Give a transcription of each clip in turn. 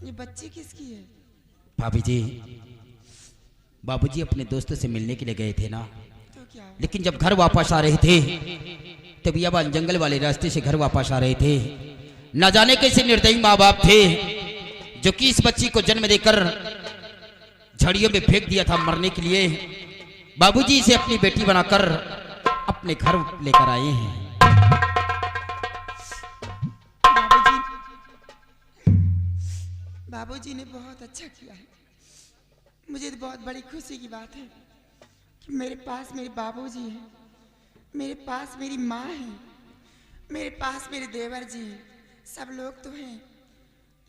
ये बच्ची किसकी है? भाभी जी, बाबूजी अपने दोस्तों से मिलने के लिए गए थे ना, तो क्या? लेकिन जब घर वापस आ रहे थे तब बियाबान जंगल वाले रास्ते से घर वापस आ रहे थे। न जाने कैसे निर्दयी माँ बाप थे जो कि इस बच्ची को जन्म देकर झड़ियों में फेंक दिया था मरने के लिए। बाबूजी इसे अपनी बेटी बनाकर अपने घर लेकर आए हैं। बाबूजी ने बहुत अच्छा किया है। मुझे तो बहुत बड़ी खुशी की बात है कि मेरे पास मेरे बाबूजी हैं, मेरे पास मेरी माँ है, मेरे पास मेरे देवर जी हैं। सब लोग तो हैं,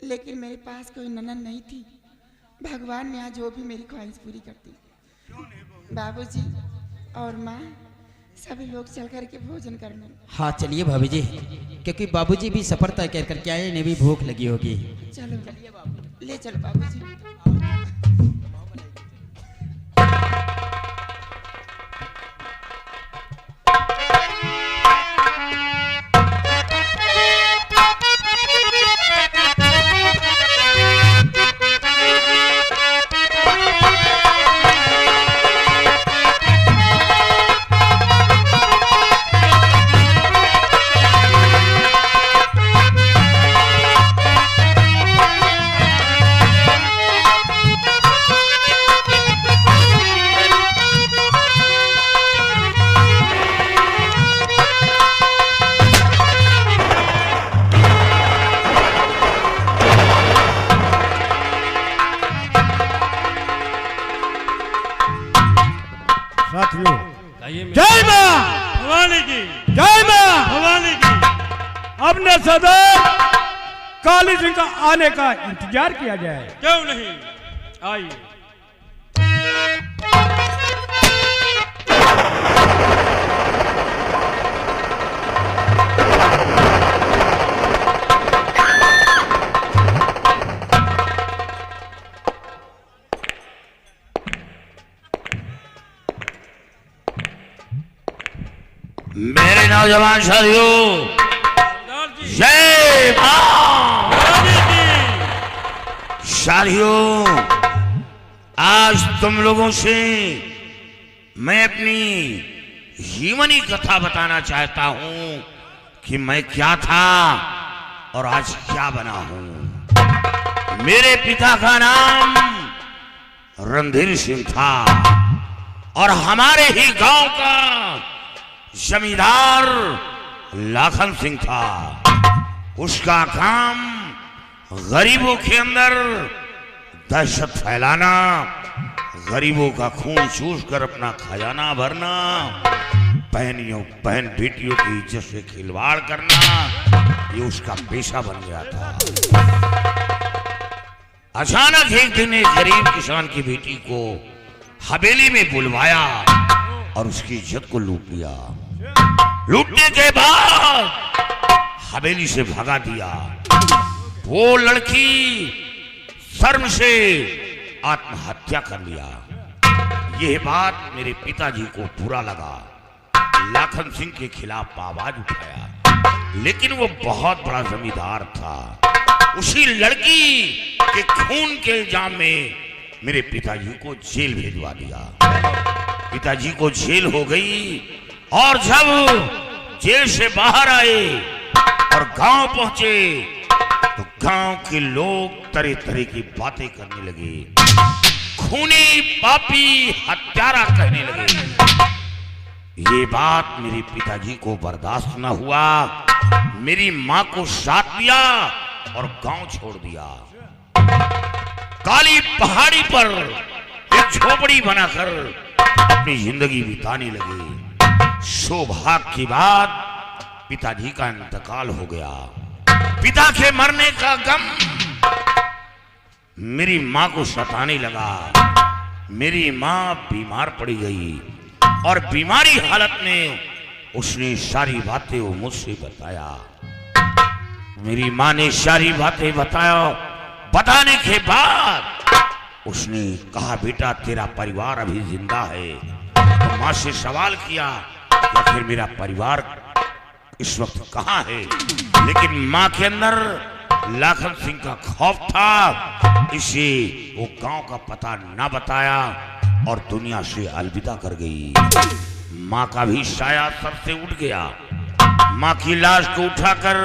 लेकिन मेरे पास कोई ननद नहीं थी। भगवान ने आज वो भी मेरी ख्वाहिश पूरी कर दी। बाबूजी और माँ सभी लोग चल करके भोजन करने। हाँ चलिए भाभी जी, क्योंकि बाबूजी भी सफर तय कर करके आए, इन्हें भी भूख लगी होगी। चलो ले चलो बाबूजी। जय मां भवानी की, जय मां भवानी की। अब न सदा काली सिंह का आने का इंतजार किया जाए। क्यों नहीं, आइए। मेरे नौजवान साथियों, जय मां। साथियों, आज तुम लोगों से मैं अपनी जीवनी कथा बताना चाहता हूं कि मैं क्या था और आज क्या बना हूं। मेरे पिता का नाम रणधीर सिंह था और हमारे ही गांव का जमींदार लाखन सिंह था। उसका काम गरीबों के अंदर दहशत फैलाना, गरीबों का खून चूस कर अपना खजाना भरना, बहन बेटियों की इज्जत से खिलवाड़ करना, ये उसका पेशा बन गया था। अचानक एक दिन एक गरीब किसान की बेटी को हवेली में बुलवाया और उसकी इज्जत को लूट लिया। लूटने के बाद हवेली से भगा दिया। वो लड़की शर्म से आत्महत्या कर लिया। यह बात मेरे पिताजी को बुरा लगा। लाखन सिंह के खिलाफ आवाज उठाया, लेकिन वो बहुत बड़ा जमींदार था। उसी लड़की के खून के इल्जाम में मेरे पिताजी को जेल भेजवा दिया। पिताजी को जेल हो गई और जब जेल से बाहर आए और गांव पहुंचे तो गांव के लोग तरह तरह की बातें करने लगे, खूनी पापी हत्यारा कहने लगे। ये बात मेरे पिताजी को बर्दाश्त न हुआ। मेरी मां को साथ दिया और गांव छोड़ दिया। काली पहाड़ी पर एक झोपड़ी बनाकर अपनी जिंदगी बिताने लगे। सौभाग्य की बात पिताजी का इंतकाल हो गया। पिता के मरने का गम मेरी मां को सताने लगा। मेरी मां बीमार पड़ी गई और बीमारी हालत में उसने सारी बातें वो मुझसे बताया। मेरी मां ने सारी बातें बताने के बाद उसने कहा, बेटा तेरा परिवार अभी जिंदा है। तो मां से सवाल किया कि फिर मेरा परिवार इस वक्त कहां है। लेकिन मां के अंदर लाखन सिंह का खौफ था, इसे वो गांव का पता ना बताया और दुनिया से अलविदा कर गई। माँ का भी साया सर से उठ गया। माँ की लाश को उठाकर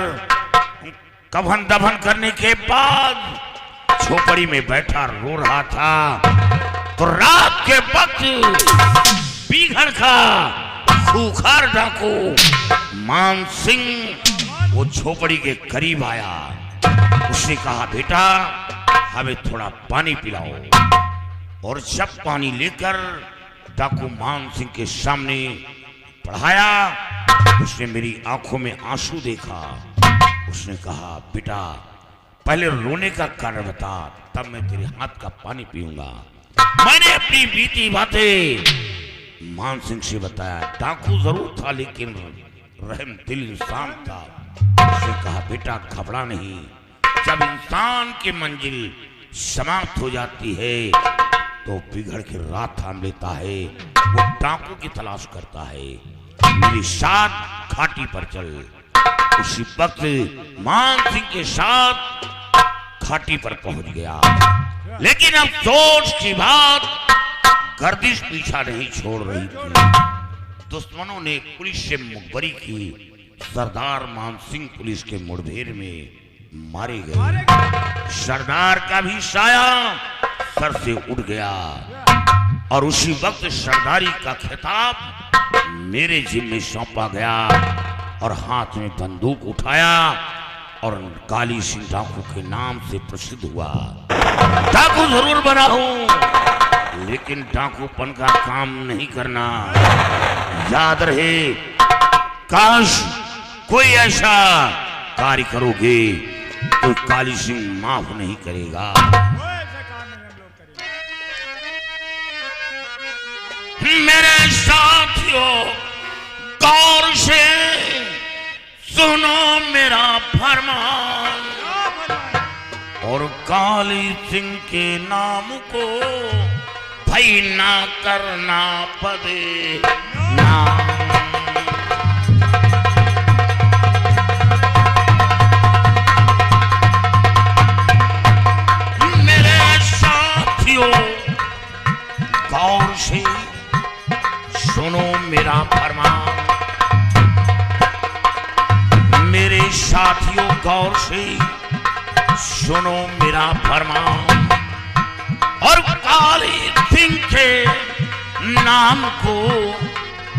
कफन दफन करने के बाद झोपड़ी में बैठा रो रहा था, तो रात के वक्त बीघड़ का खूंखार डाकू मान सिंह वो झोपड़ी के करीब आया। उसने कहा, बेटा हमें थोड़ा पानी पिलाओ। और जब पानी लेकर डाकू मान सिंह के सामने बढ़ाया, उसने मेरी आंखों में आंसू देखा। उसने कहा, बेटा पहले रोने का कारण बता, तब मैं तेरे हाथ का पानी पीऊंगा। मैंने अपनी बीती बातें मान सिंह से बताया। डाकू जरूर था लेकिन रहम दिल इंसान था। उसने कहा, बेटा घबरा नहीं, जब इंसान की मंजिल समाप्त हो जाती है तो बिगड़ के रात थाम लेता है, वो डाकू की तलाश करता है। मेरे साथ घाटी पर चल। उसी वक्त मान सिंह के साथ घाटी पर पहुंच गया। लेकिन अफसोस की बात, गर्दिश पीछा नहीं छोड़ रही थी। दुश्मनों ने पुलिस से मुखबरी की। सरदार मान सिंह पुलिस के मुठभेड़ में मारे गए। सरदार का भी साया सर से उठ गया और उसी वक्त सरदारी का खिताब मेरे जिम्मे सौंपा गया और हाथ में बंदूक उठाया और काली सिंह डाकू के नाम से प्रसिद्ध हुआ। डाकू जरूर बना हूं लेकिन डाकूपन का काम नहीं करना। याद रहे, काश कोई ऐसा कार्य करोगे तो काली सिंह माफ नहीं करेगा। मेरे साथियों, गौर से सुनो मेरा फरमान और काली सिंह के नाम को भई ना करना पड़े ना। गौर से सुनो मेरा फरमान, मेरे साथियों गौर से सुनो मेरा फरमान और काली सिंह के नाम को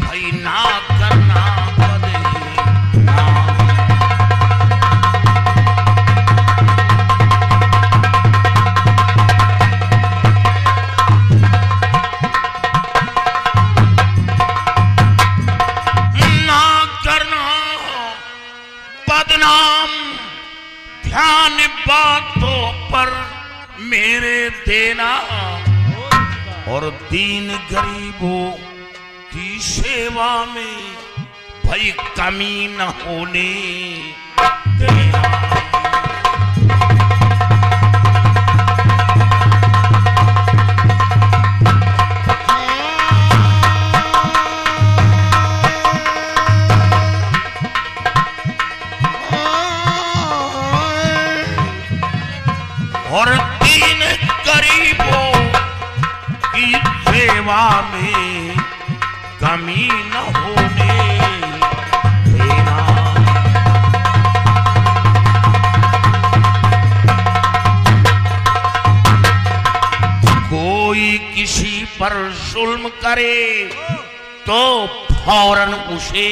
भई ना करना पड़े ना। ध्यान बातों पर मेरे देना और दीन गरीबों की सेवा में भई कमी न होने देना। और दीन गरीबों की सेवा में कमी न होने देना। कोई किसी पर जुल्म करे तो फौरन उसे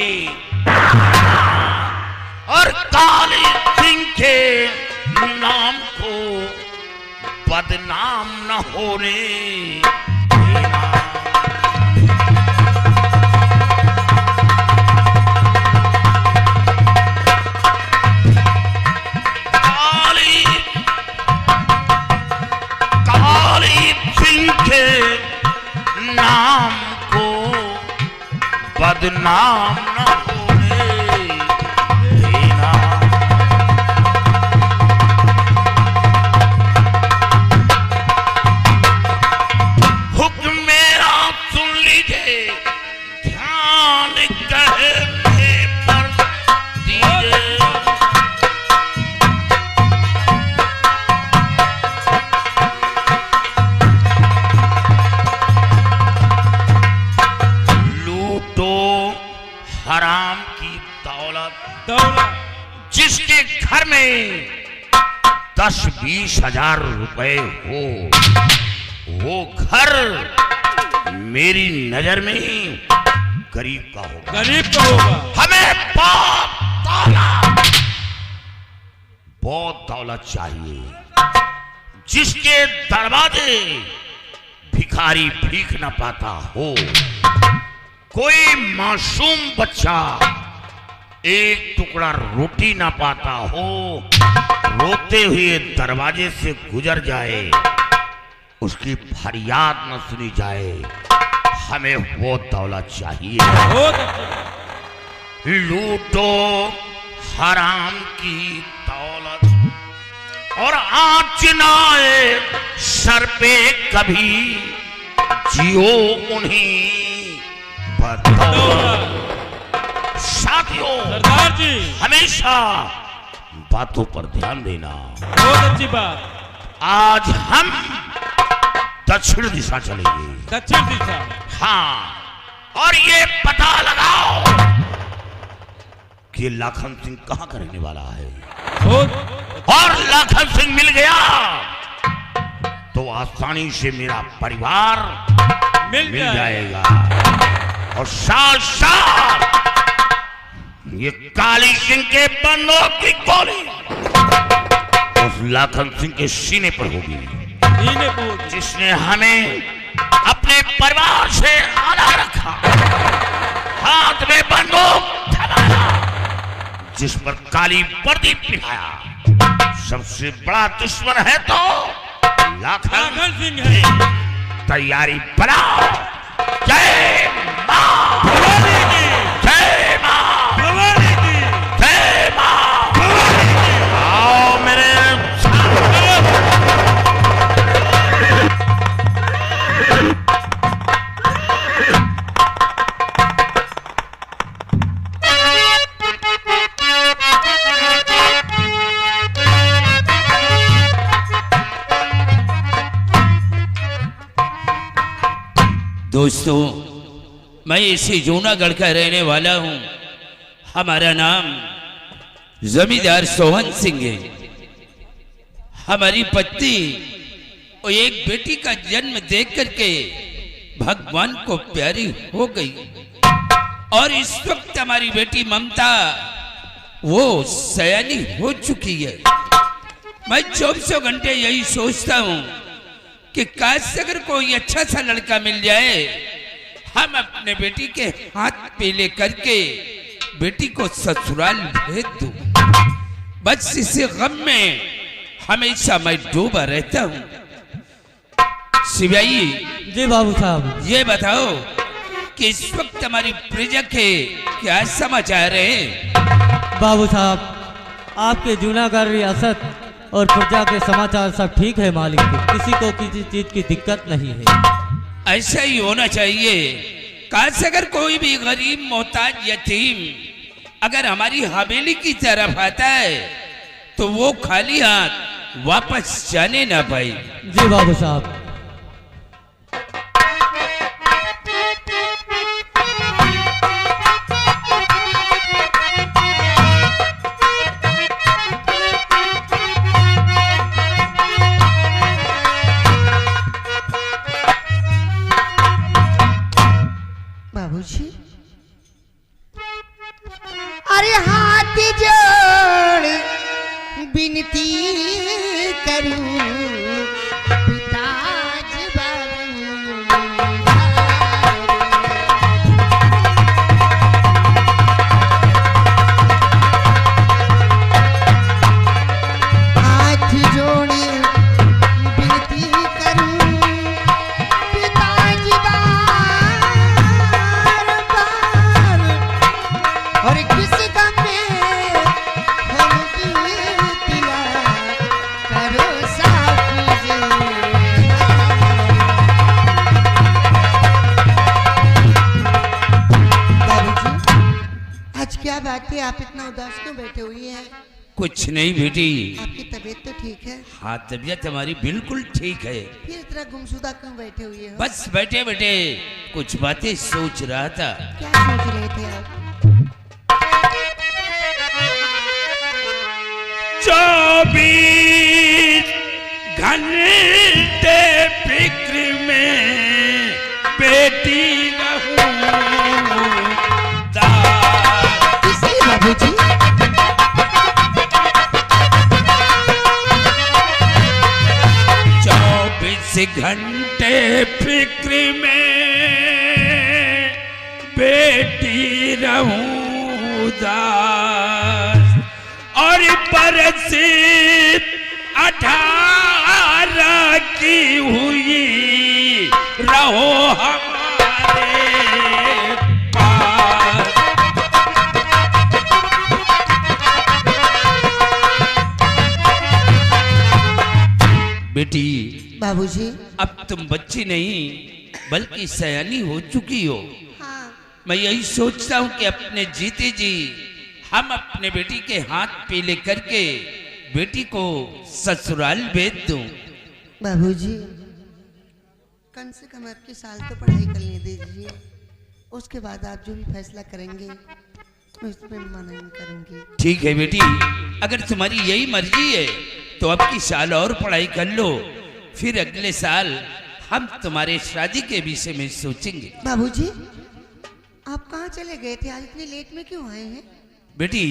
और काली सिंह के नाम को बदनाम न होने देना। काली सिंह के नाम को बदनाम न होने देना। में 10-20 हजार रुपए हो, वो घर मेरी नजर में गरीब का होगा। गरीब का होगा। हमें बहुत दौलत चाहिए, जिसके दरवाजे भिखारी भीख न पाता हो। कोई मासूम बच्चा एक टुकड़ा रोटी ना पाता हो, रोते हुए दरवाजे से गुजर जाए, उसकी फरियाद न सुनी जाए। हमें वो दौलत चाहिए। लूटो हराम की दौलत और आँच ना आए सर पे कभी, जियो उन्हीं बदौलत। साथियों, सरदार जी हमेशा बातों पर ध्यान देना। बहुत अच्छी बात। आज हम दक्षिण दिशा चलेंगे। दक्षिण दिशा। हाँ, और ये पता लगाओ कि लाखन सिंह कहां का रहने वाला है। और लाखन सिंह मिल गया तो आसानी से मेरा परिवार मिल जाएगा। और साथ साथ ये काली सिंह के बंदों की गोली उस लाखन सिंह के सीने पर होगी, जिसने हमें अपने परिवार से अलग रखा, हाथ में बंदूक थमाया, जिस पर काली वर्दी पिलाया। सबसे बड़ा दुश्मन है तो लाखन सिंह है। तैयारी बनाओ। जय मां भवानी की, जय मां भवानी की, जय मां भवानी की। आओ मेरे दोस्तों, मैं इसी जूनागढ़ का रहने वाला हूं। हमारा नाम जमींदार सोहन सिंह है। हमारी पत्नी और एक बेटी का जन्म देख करके भगवान को प्यारी हो गई, और इस वक्त हमारी बेटी ममता वो सयानी हो चुकी है। मैं 24 घंटे यही सोचता हूं कि काश अगर कोई अच्छा सा लड़का मिल जाए, हम अपने बेटी के हाथ पीले करके बेटी को ससुराल भेज दूं। बस इसी गम में हमेशा मैं डूबा रहता हूं। शिवाई जी बाबू साहब, ये बताओ कि इस वक्त हमारी प्रजा के क्या समाचार है? बाबू साहब, आपके जूनागढ़ रियासत और प्रजा के समाचार सब ठीक है मालिक के, किसी को किसी चीज की दिक्कत नहीं है। ऐसा ही होना चाहिए। काश अगर कोई भी गरीब मोहताज यतीम अगर हमारी हवेली की तरफ आता है तो वो खाली हाथ वापस जाने ना पाए। जी बाबू साहब। बाबूजी, अरे हाथ जोड़ विनती करूं पिताजी हाथ जोड़ विनती करूं पिताजी और किस गम में हम बीतिया करो साफी बाबूजी, आज क्या बात है, आप इतना उदास क्यों बैठे हुए हैं? कुछ नहीं बेटी। आपकी तबीयत तो ठीक है? हाँ, तबीयत हमारी बिल्कुल ठीक है। फिर इतना गुमशुदा क्यों बैठे हुए हो? बस बैठे बैठे कुछ बातें सोच रहा था। क्या सोच रहे थे आप? 24 घंटे फिक्र में बेटी रहूं इसलिए बाबूजी 24 घंटे फिक्र में बेटी रहूं दास और बरस 18 की हुई रहो हमारे पास। बेटी बाबूजी। अब तुम बच्ची नहीं बल्कि सयानी हो चुकी हो। हाँ। मैं यही सोचता हूँ कि अपने जीते जी हम अपने बेटी के हाथ पीले करके बेटी को ससुराल भेज दूं। बाबूजी कम से कम आपके साल तो पढ़ाई करने दीजिए, उसके बाद आप जो भी फैसला करेंगे मैं उसमें मना नहीं करूंगी। ठीक है बेटी, अगर तुम्हारी यही मर्जी है तो अब की साल और पढ़ाई कर लो, फिर अगले साल हम तुम्हारे शादी के विषय में सोचेंगे। बाबूजी आप कहाँ चले गए थे? आज इतनी लेट में क्यों आए हैं? बेटी